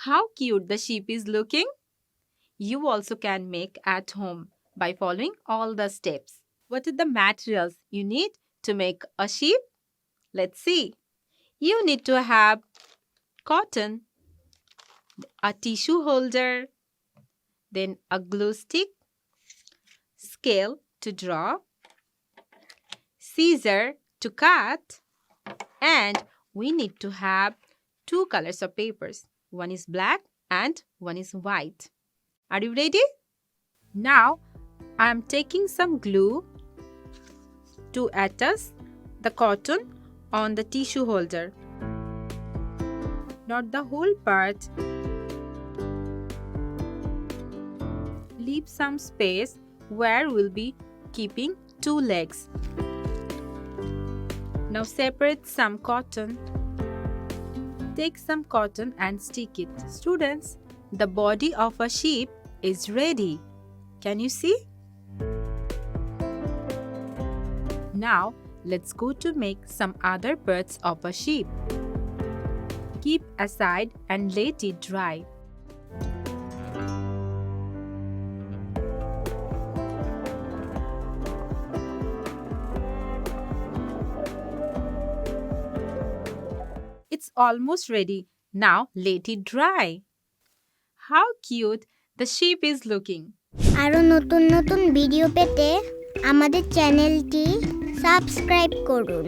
How cute the sheep is looking! You also can make at home by following all the steps. What are the materials you need to make a sheep? Let's see. You need to have cotton, a tissue holder, then a glue stick, scale to draw, scissor to cut, and we need to have two colors of papers. One is black and one is white. Are you ready? Now I am taking some glue to attach the cotton on the tissue holder. Not the whole part. Leave some space where we'll be keeping two legs. Now separate some cotton. Take some cotton and stick it. Students, the body of a sheep is ready. Can you see? Now let's go to make some other parts of a sheep. Keep aside and let it dry. It's almost ready. Now let it dry. How cute the sheep is looking. আরো নতুন নতুন video পেতে আমাদের চ্যানেলটি subscribe করুন।